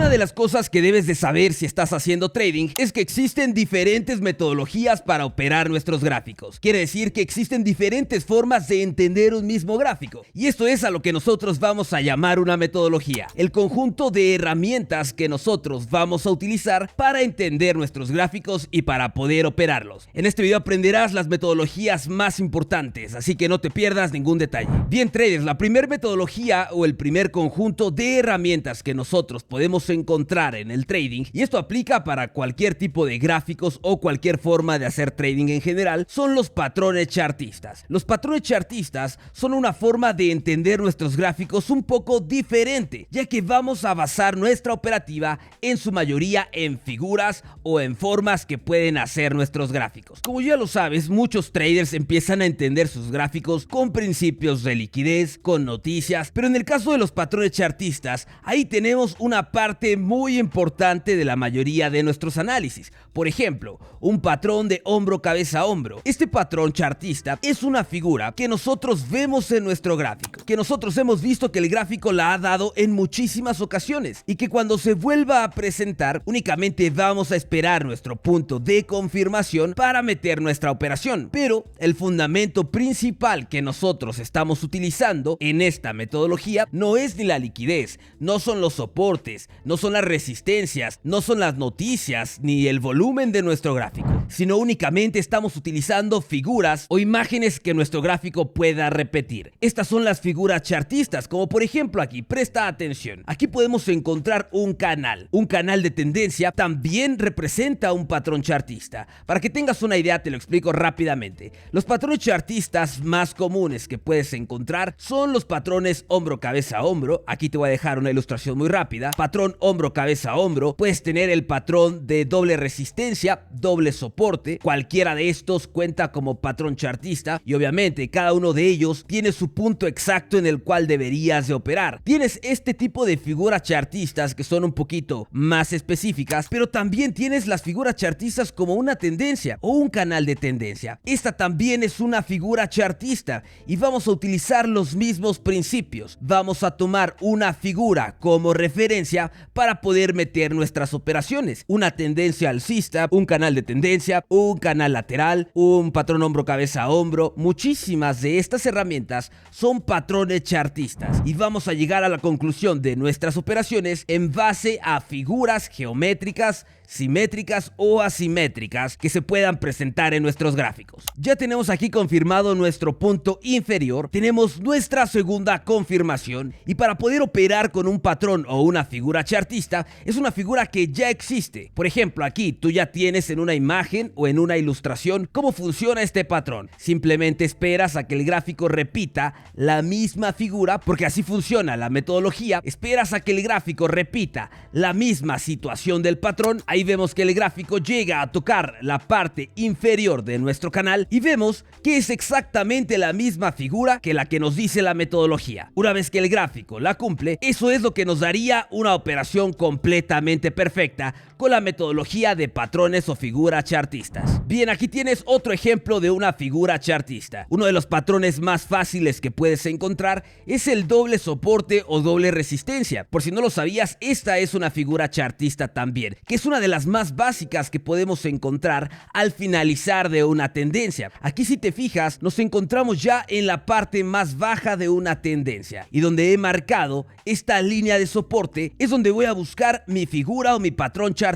Una de las cosas que debes de saber si estás haciendo trading es que existen diferentes metodologías para operar nuestros gráficos. Quiere decir que existen diferentes formas de entender un mismo gráfico. Y esto es a lo que nosotros vamos a llamar una metodología. El conjunto de herramientas que nosotros vamos a utilizar para entender nuestros gráficos y para poder operarlos. En este video aprenderás las metodologías más importantes, así que no te pierdas ningún detalle. Bien, traders, la primera metodología o el primer conjunto de herramientas que nosotros podemos encontrar en el trading, y esto aplica para cualquier tipo de gráficos o cualquier forma de hacer trading en general, son los patrones chartistas. Los patrones chartistas son una forma de entender nuestros gráficos un poco diferente, ya que vamos a basar nuestra operativa en su mayoría en figuras o en formas que pueden hacer nuestros gráficos. Como ya lo sabes, muchos traders empiezan a entender sus gráficos con principios de liquidez, con noticias, pero en el caso de los patrones chartistas, ahí tenemos una parte muy importante de la mayoría de nuestros análisis. Por ejemplo, un patrón de hombro cabeza hombro. Este patrón chartista es una figura que nosotros vemos en nuestro gráfico, que nosotros hemos visto que el gráfico la ha dado en muchísimas ocasiones y que cuando se vuelva a presentar únicamente vamos a esperar nuestro punto de confirmación para meter nuestra operación. Pero el fundamento principal que nosotros estamos utilizando en esta metodología no es ni la liquidez, no son los soportes, no son las resistencias, no son las noticias ni el volumen de nuestro gráfico, sino únicamente estamos utilizando figuras o imágenes que nuestro gráfico pueda repetir. Estas son las figuras chartistas, como por ejemplo aquí, presta atención. Aquí podemos encontrar un canal. Un canal de tendencia también representa un patrón chartista. Para que tengas una idea, te lo explico rápidamente. Los patrones chartistas más comunes que puedes encontrar son los patrones hombro cabeza hombro. Aquí te voy a dejar una ilustración muy rápida. Patrón hombro cabeza hombro. Puedes tener el patrón de doble resistencia, doble soporte. Cualquiera de estos cuenta como patrón chartista y obviamente cada uno de ellos tiene su punto exacto en el cual deberías de operar. Tienes este tipo de figuras chartistas que son un poquito más específicas, pero también tienes las figuras chartistas como una tendencia o un canal de tendencia. Esta también es una figura chartista y vamos a utilizar los mismos principios. Vamos a tomar una figura como referencia para poder meter nuestras operaciones. Una tendencia alcista, un canal de tendencia, un canal lateral, un patrón hombro cabeza hombro. Muchísimas de estas herramientas son patrones chartistas y vamos a llegar a la conclusión de nuestras operaciones en base a figuras geométricas, simétricas o asimétricas que se puedan presentar en nuestros gráficos. Ya tenemos aquí confirmado nuestro punto inferior, tenemos nuestra segunda confirmación y para poder operar con un patrón o una figura chartista es una figura que ya existe. Por ejemplo, aquí tú ya tienes en una imagen o en una ilustración cómo funciona este patrón. Simplemente esperas a que el gráfico repita la misma figura, porque así funciona la metodología. Esperas a que el gráfico repita la misma situación del patrón. Ahí vemos que el gráfico llega a tocar la parte inferior de nuestro canal y vemos que es exactamente la misma figura que la que nos dice la metodología. Una vez que el gráfico la cumple, eso es lo que nos daría una operación completamente perfecta con la metodología de patrones o figuras chartistas. Bien, aquí tienes otro ejemplo de una figura chartista. Uno de los patrones más fáciles que puedes encontrar es el doble soporte o doble resistencia. Por si no lo sabías, esta es una figura chartista también, que es una de las más básicas que podemos encontrar al finalizar de una tendencia. Aquí, si te fijas, nos encontramos ya en la parte más baja de una tendencia y donde he marcado esta línea de soporte es donde voy a buscar mi figura o mi patrón chartista.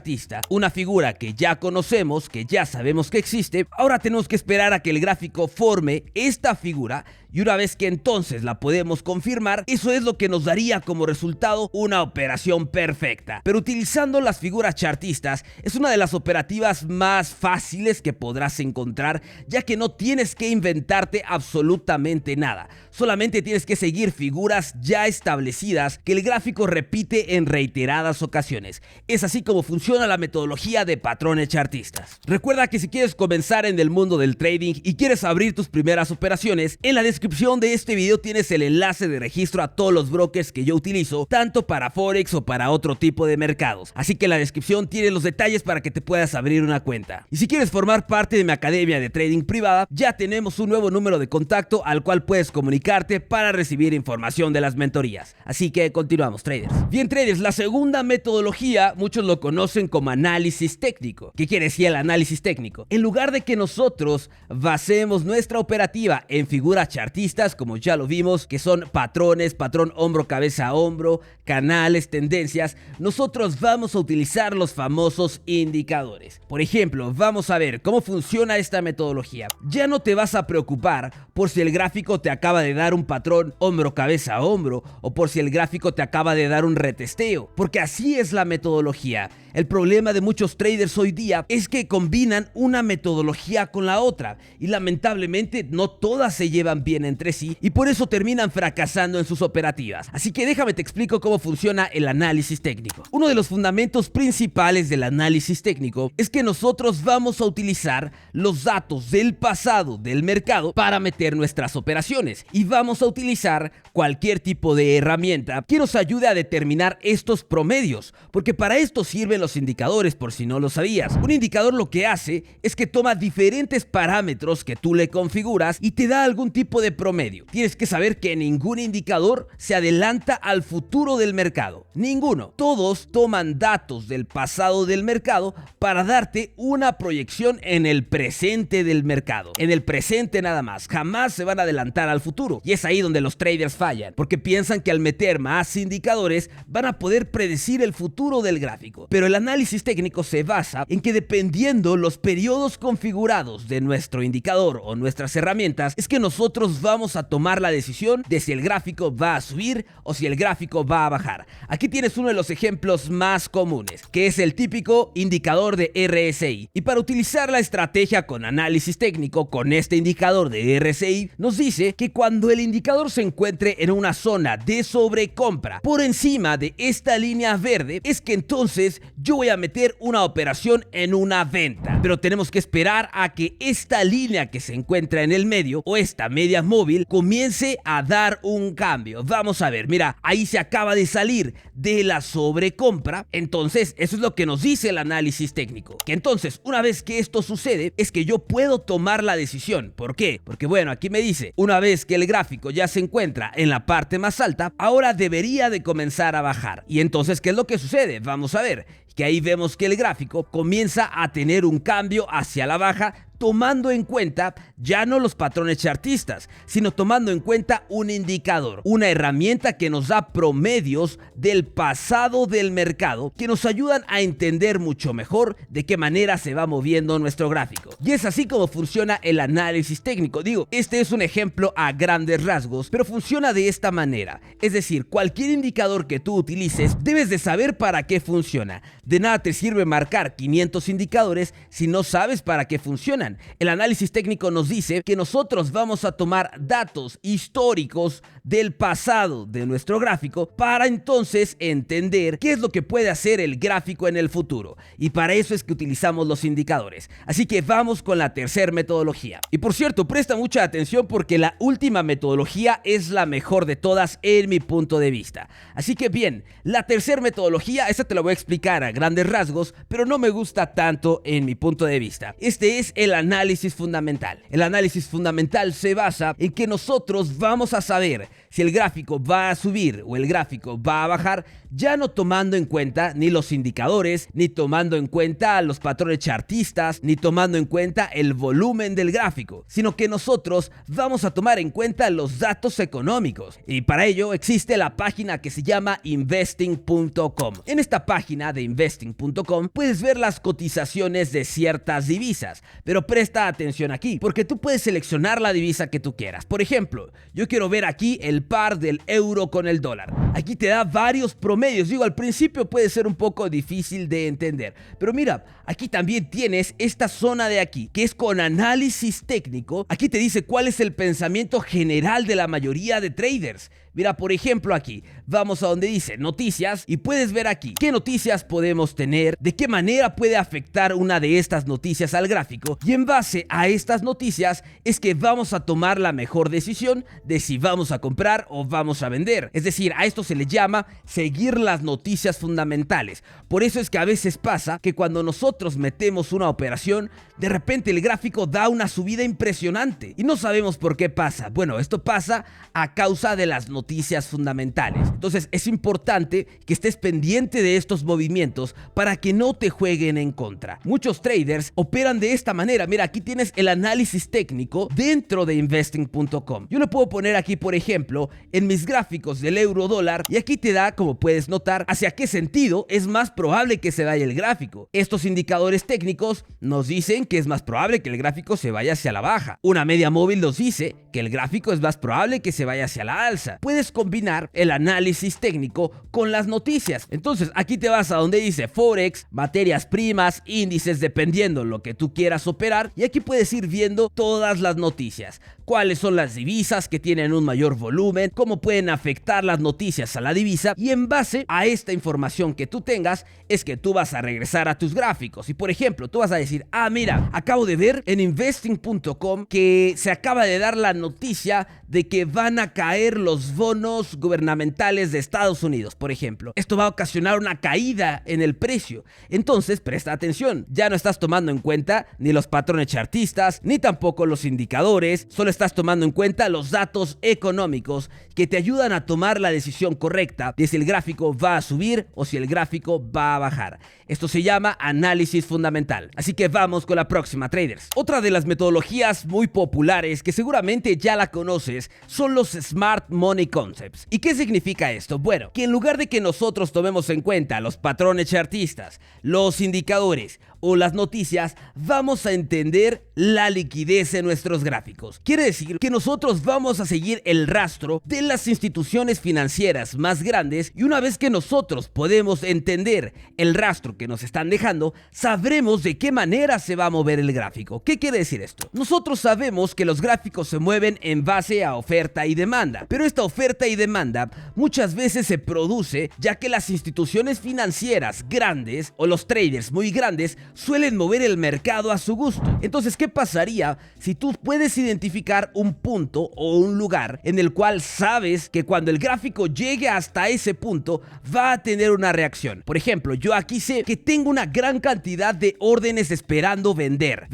Una figura que ya conocemos, que ya sabemos que existe. Ahora tenemos que esperar a que el gráfico forme esta figura y una vez que entonces la podemos confirmar, eso es lo que nos daría como resultado una operación perfecta. Pero utilizando las figuras chartistas es una de las operativas más fáciles que podrás encontrar, ya que no tienes que inventarte absolutamente nada. Solamente tienes que seguir figuras ya establecidas que el gráfico repite en reiteradas ocasiones. Es así como funciona la metodología de patrones chartistas. Recuerda que si quieres comenzar en el mundo del trading y quieres abrir tus primeras operaciones, en la descripción descripción de este video tienes el enlace de registro a todos los brokers que yo utilizo, tanto para Forex o para otro tipo de mercados. Así que en la descripción tienes los detalles para que te puedas abrir una cuenta. Y si quieres formar parte de mi academia de trading privada, ya tenemos un nuevo número de contacto al cual puedes comunicarte para recibir información de las mentorías. Así que continuamos, traders. Bien, traders, la segunda metodología muchos lo conocen como análisis técnico. ¿Qué quiere decir el análisis técnico? En lugar de que nosotros basemos nuestra operativa en figuras chartistas, como ya lo vimos, que son patrones, patrón hombro, cabeza, hombro, canales, tendencias, nosotros vamos a utilizar los famosos indicadores. Por ejemplo, vamos a ver cómo funciona esta metodología. Ya no te vas a preocupar por si el gráfico te acaba de dar un patrón hombro, cabeza, hombro, o por si el gráfico te acaba de dar un retesteo, porque así es la metodología. El problema de muchos traders hoy día es que combinan una metodología con la otra y lamentablemente no todas se llevan bien entre sí y por eso terminan fracasando en sus operativas. Así que déjame te explico cómo funciona el análisis técnico. Uno de los fundamentos principales del análisis técnico es que nosotros vamos a utilizar los datos del pasado del mercado para meter nuestras operaciones y vamos a utilizar cualquier tipo de herramienta que nos ayude a determinar estos promedios, porque para esto sirven los indicadores, por si no lo sabías. Un indicador lo que hace es que toma diferentes parámetros que tú le configuras y te da algún tipo de promedio. Tienes que saber que ningún indicador se adelanta al futuro del mercado. Ninguno. Todos toman datos del pasado del mercado para darte una proyección en el presente del mercado. En el presente nada más. Jamás se van a adelantar al futuro. Y es ahí donde los traders fallan, porque piensan que al meter más indicadores van a poder predecir el futuro del gráfico. Pero el análisis técnico se basa en que dependiendo los periodos configurados de nuestro indicador o nuestras herramientas, es que nosotros vamos a tomar la decisión de si el gráfico va a subir o si el gráfico va a bajar. Aquí tienes uno de los ejemplos más comunes, que es el típico indicador de RSI. Y para utilizar la estrategia con análisis técnico con este indicador de RSI, nos dice que cuando el indicador se encuentre en una zona de sobrecompra por encima de esta línea verde, es que entonces yo voy a meter una operación en una venta. Pero tenemos que esperar a que esta línea que se encuentra en el medio o esta media móvil comience a dar un cambio. Vamos a ver, mira, ahí se acaba de salir de la sobrecompra. Entonces, eso es lo que nos dice el análisis técnico. Que entonces, una vez que esto sucede, es que yo puedo tomar la decisión. ¿Por qué? Porque bueno, aquí me dice, una vez que el gráfico ya se encuentra en la parte más alta, ahora debería de comenzar a bajar. Y entonces, ¿qué es lo que sucede? Vamos a ver, que ahí vemos que el gráfico comienza a tener un cambio hacia la baja, tomando en cuenta ya no los patrones chartistas, sino tomando en cuenta un indicador, una herramienta que nos da promedios del pasado del mercado que nos ayudan a entender mucho mejor de qué manera se va moviendo nuestro gráfico. Y es así como funciona el análisis técnico. Digo, este es un ejemplo a grandes rasgos, pero funciona de esta manera. Es decir, cualquier indicador que tú utilices, debes de saber para qué funciona. De nada te sirve marcar 500 indicadores si no sabes para qué funcionan. El análisis técnico nos dice que nosotros vamos a tomar datos históricos del pasado de nuestro gráfico para entonces entender qué es lo que puede hacer el gráfico en el futuro. Y para eso es que utilizamos los indicadores. Así que vamos con la tercera metodología. Y por cierto, presta mucha atención porque la última metodología es la mejor de todas en mi punto de vista. Así que bien, la tercera metodología, esta te la voy a explicar a grandes rasgos, pero no me gusta tanto en mi punto de vista. Este es el análisis fundamental. El análisis fundamental se basa en que nosotros vamos a saber si el gráfico va a subir o el gráfico va a bajar, ya no tomando en cuenta ni los indicadores, ni tomando en cuenta los patrones chartistas, ni tomando en cuenta el volumen del gráfico, sino que nosotros vamos a tomar en cuenta los datos económicos. Y para ello existe la página que se llama investing.com. En esta página de investing.com puedes ver las cotizaciones de ciertas divisas, pero presta atención aquí, porque tú puedes seleccionar la divisa que tú quieras. Por ejemplo, yo quiero ver aquí el par del euro con el dólar. Aquí te da varios promedios. Digo, al principio puede ser un poco difícil de entender, pero mira, aquí también tienes esta zona de aquí, que es con análisis técnico. Aquí te dice cuál es el pensamiento general de la mayoría de traders. Mira, por ejemplo aquí, vamos a donde dice noticias y puedes ver aquí qué noticias podemos tener, de qué manera puede afectar una de estas noticias al gráfico, y en base a estas noticias es que vamos a tomar la mejor decisión de si vamos a comprar o vamos a vender. Es decir, a esto se le llama seguir las noticias fundamentales. Por eso es que a veces pasa que cuando nosotros metemos una operación, de repente el gráfico da una subida impresionante y no sabemos por qué pasa. Bueno, esto pasa a causa de las noticias fundamentales. Entonces es importante que estés pendiente de estos movimientos para que no te jueguen en contra. Muchos traders operan de esta manera. Mira, aquí tienes el análisis técnico dentro de investing.com. Yo lo puedo poner aquí, por ejemplo, en mis gráficos del euro dólar, y aquí te da, como puedes notar, hacia qué sentido es más probable que se vaya el gráfico. Estos indicadores técnicos nos dicen que es más probable que el gráfico se vaya hacia la baja. Una media móvil nos dice que el gráfico es más probable que se vaya hacia la alza. Puedes combinar el análisis técnico con las noticias. Entonces aquí te vas a donde dice Forex, materias primas, índices, dependiendo lo que tú quieras operar, y aquí puedes ir viendo todas las noticias. Cuáles son las divisas que tienen un mayor volumen, cómo pueden afectar las noticias a la divisa, y en base a esta información que tú tengas es que tú vas a regresar a tus gráficos. Y por ejemplo, tú vas a decir, mira, acabo de ver en investing.com que se acaba de dar la noticia de que van a caer los bonos gubernamentales de Estados Unidos, por ejemplo. Esto va a ocasionar una caída en el precio. Entonces, presta atención, ya no estás tomando en cuenta ni los patrones chartistas, ni tampoco los indicadores, solo estás tomando en cuenta los datos económicos que te ayudan a tomar la decisión correcta de si el gráfico va a subir o si el gráfico va a bajar. Esto se llama análisis fundamental. Así que vamos con la próxima, traders. Otra de las metodologías muy populares que seguramente ya la conoces son los Smart Money Concepts. ¿Y qué significa esto? Bueno, que en lugar de que nosotros tomemos en cuenta los patrones chartistas, los indicadores o las noticias, vamos a entender la liquidez en nuestros gráficos. Quiere decir que nosotros vamos a seguir el rastro de las instituciones financieras más grandes, y una vez que nosotros podemos entender el rastro que nos están dejando, sabremos de qué manera se va a mover el gráfico. ¿Qué quiere decir esto? Nosotros sabemos que los gráficos se mueven en base a oferta y demanda, pero esta oferta y demanda muchas veces se produce ya que las instituciones financieras grandes o los traders muy grandes suelen mover el mercado a su gusto. Entonces, ¿qué pasaría si tú puedes identificar un punto o un lugar en el cual sabes que cuando el gráfico llegue hasta ese punto va a tener una reacción? Por ejemplo, yo aquí sé que tengo una gran cantidad de órdenes esperando vender.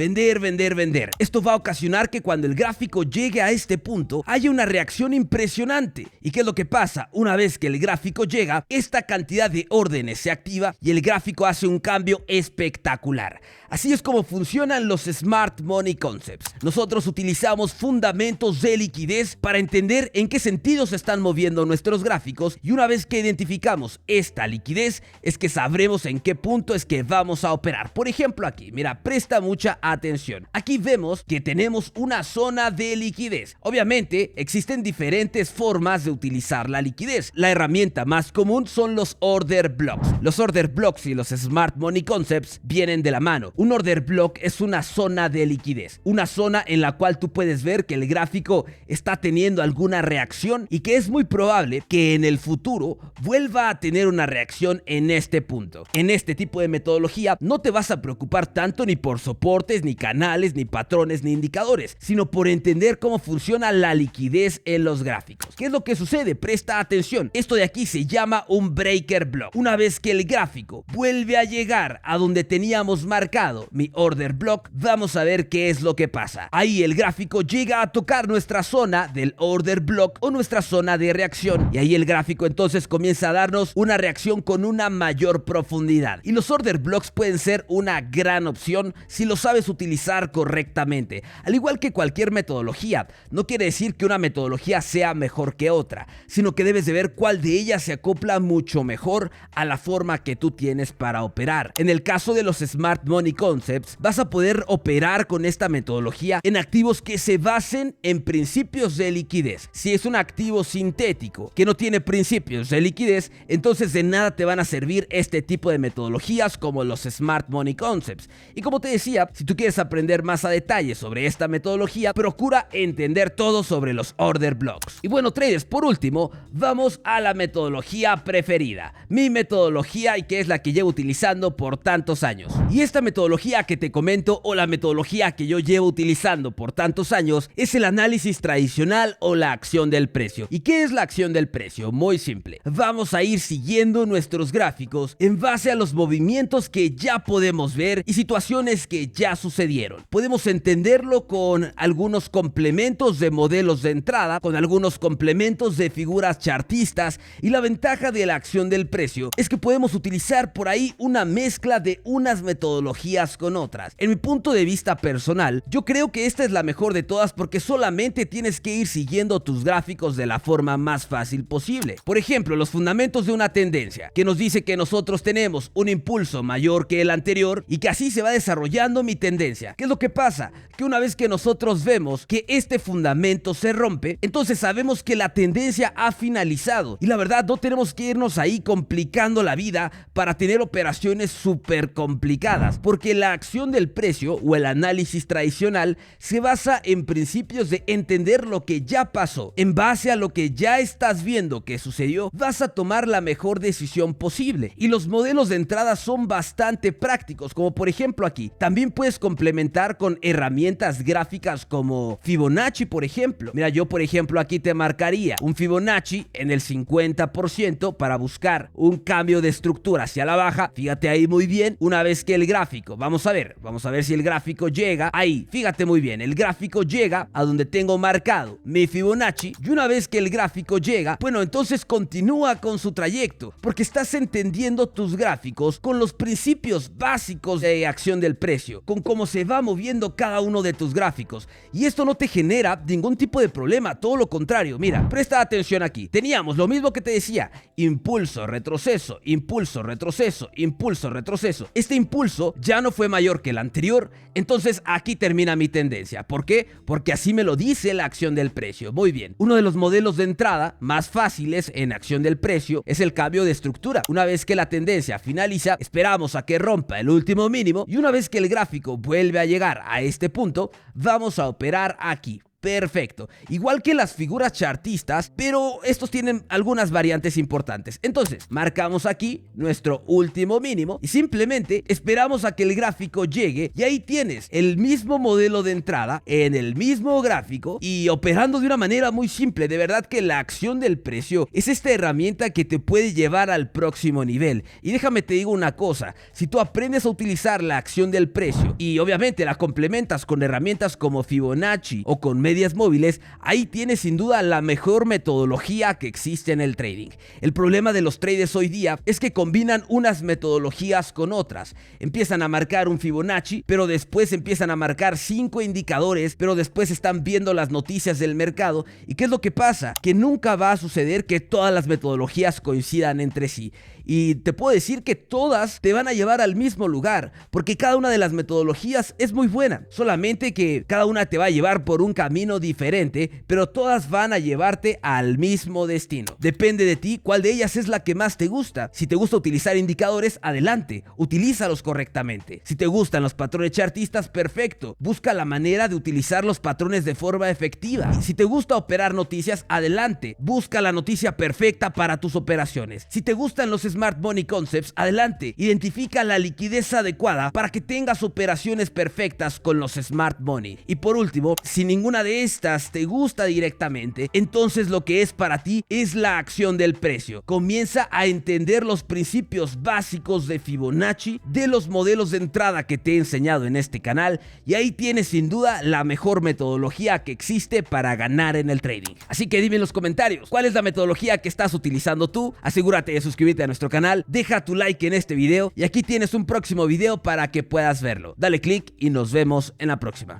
Esto va a ocasionar que cuando el gráfico llegue a este punto haya una reacción impresionante. ¿Y qué es lo que pasa? Una vez que el gráfico llega, esta cantidad de órdenes se activa y el gráfico hace un cambio espectacular. Así es como funcionan los Smart Money Concepts. Nosotros utilizamos fundamentos de liquidez para entender en qué sentido se están moviendo nuestros gráficos, y una vez que identificamos esta liquidez es que sabremos en qué punto es que vamos a operar. Por ejemplo aquí, mira, presta mucha atención. Aquí vemos que tenemos una zona de liquidez. Obviamente existen diferentes formas de utilizar la liquidez. La herramienta más común son los order blocks. Los order blocks y los Smart Money Concepts vienen de la mano. Un order block es una zona de liquidez, una zona en la cual tú puedes ver que el gráfico está teniendo alguna reacción y que es muy probable que en el futuro vuelva a tener una reacción en este punto. En este tipo de metodología no te vas a preocupar tanto ni por soportes, ni canales, ni patrones, ni indicadores, sino por entender cómo funciona la liquidez en los gráficos. ¿Qué es lo que sucede? Presta atención. Esto de aquí se llama un breaker block. Una vez que el gráfico vuelve a llegar a donde teníamos marcado mi order block, vamos a ver qué es lo que pasa. Ahí el gráfico llega a tocar nuestra zona del order block o nuestra zona de reacción, y ahí el gráfico entonces comienza a darnos una reacción con una mayor profundidad. Y los order blocks pueden ser una gran opción si lo sabes utilizar correctamente. Al igual que cualquier metodología, no quiere decir que una metodología sea mejor que otra, sino que debes de ver cuál de ellas se acopla mucho mejor a la forma que tú tienes para operar. En el caso de los Smart Money Concepts, vas a poder operar con esta metodología en activos que se basen en principios de liquidez. Si es un activo sintético que no tiene principios de liquidez, entonces de nada te van a servir este tipo de metodologías como los Smart Money Concepts. Y como te decía, si tú quieres aprender más a detalle sobre esta metodología, procura entender todo sobre los order blocks. Y bueno, traders, por último, vamos a la metodología preferida, mi metodología, y que es la que llevo utilizando por tantos años. Y esta metodología que te comento, o la metodología que yo llevo utilizando por tantos años, es el análisis tradicional o la acción del precio. ¿Y qué es la acción del precio? Muy simple. Vamos a ir siguiendo nuestros gráficos en base a los movimientos que ya podemos ver y situaciones que ya sucedieron. Podemos entenderlo con algunos complementos de modelos de entrada, con algunos complementos de figuras chartistas, y la ventaja de la acción del precio es que podemos utilizar por ahí una mezcla de unas metodologías con otras. En mi punto de vista personal, yo creo que esta es la mejor de todas porque solamente tienes que ir siguiendo tus gráficos de la forma más fácil posible. Por ejemplo, los fundamentos de una tendencia que nos dice que nosotros tenemos un impulso mayor que el anterior y que así se va desarrollando mi tendencia. ¿Qué es lo que pasa? Que una vez que nosotros vemos que este fundamento se rompe, entonces sabemos que la tendencia ha finalizado, y la verdad no tenemos que irnos ahí complicando la vida para tener operaciones súper complicadas, porque la acción del precio o el análisis tradicional se basa en principios de entender lo que ya pasó. En base a lo que ya estás viendo que sucedió, vas a tomar la mejor decisión posible, y los modelos de entrada son bastante prácticos, como por ejemplo aquí. También puedes complementar con herramientas gráficas como Fibonacci, por ejemplo. Mira, yo por ejemplo aquí te marcaría un Fibonacci en el 50% para buscar un cambio de estructura hacia la baja. Fíjate ahí muy bien. Una vez que el gráfico, vamos a ver si el gráfico llega ahí. Fíjate muy bien, el gráfico llega a donde tengo marcado mi Fibonacci, y una vez que el gráfico llega, bueno, entonces continúa con su trayecto, porque estás entendiendo tus gráficos con los principios básicos de acción del precio, con cómo se va moviendo cada uno de tus gráficos, y esto no te genera ningún tipo de problema, todo lo contrario. Mira, presta atención aquí. Teníamos lo mismo que te decía: impulso, retroceso, impulso, retroceso, impulso, retroceso. Este impulso ya no fue mayor que el anterior, entonces aquí termina mi tendencia. ¿Por qué? Porque así me lo dice la acción del precio. Muy bien. Uno de los modelos de entrada más fáciles en acción del precio es el cambio de estructura. Una vez que la tendencia finaliza, esperamos a que rompa el último mínimo, y una vez que el gráfico vuelve a llegar a este punto, vamos a operar aquí. Perfecto, igual que las figuras chartistas, pero estos tienen algunas variantes importantes. Entonces, marcamos aquí nuestro último mínimo y simplemente esperamos a que el gráfico llegue, y ahí tienes el mismo modelo de entrada en el mismo gráfico y operando de una manera muy simple. De verdad que la acción del precio es esta herramienta que te puede llevar al próximo nivel. Y déjame te digo una cosa: si tú aprendes a utilizar la acción del precio y obviamente la complementas con herramientas como Fibonacci o con medias móviles, ahí tienes sin duda la mejor metodología que existe en el trading. El problema de los traders hoy día es que combinan unas metodologías con otras. Empiezan a marcar un Fibonacci, pero después empiezan a marcar 5 indicadores, pero después están viendo las noticias del mercado. ¿Y qué es lo que pasa? Que nunca va a suceder que todas las metodologías coincidan entre sí. Y te puedo decir que todas te van a llevar al mismo lugar, porque cada una de las metodologías es muy buena, solamente que cada una te va a llevar por un camino diferente, pero todas van a llevarte al mismo destino. Depende de ti cuál de ellas es la que más te gusta. Si te gusta utilizar indicadores, adelante, utilízalos correctamente. Si te gustan los patrones chartistas, perfecto, busca la manera de utilizar los patrones de forma efectiva. Si te gusta operar noticias, adelante, busca la noticia perfecta para tus operaciones. Si te gustan los Smart Money Concepts, adelante, identifica la liquidez adecuada para que tengas operaciones perfectas con los Smart Money. Y por último, si ninguna de estas te gusta directamente, entonces lo que es para ti es la acción del precio. Comienza a entender los principios básicos de Fibonacci, de los modelos de entrada que te he enseñado en este canal, y ahí tienes sin duda la mejor metodología que existe para ganar en el trading. Así que dime en los comentarios, ¿cuál es la metodología que estás utilizando tú? Asegúrate de suscribirte a nuestro canal, deja tu like en este video y aquí tienes un próximo video para que puedas verlo. Dale click y nos vemos en la próxima.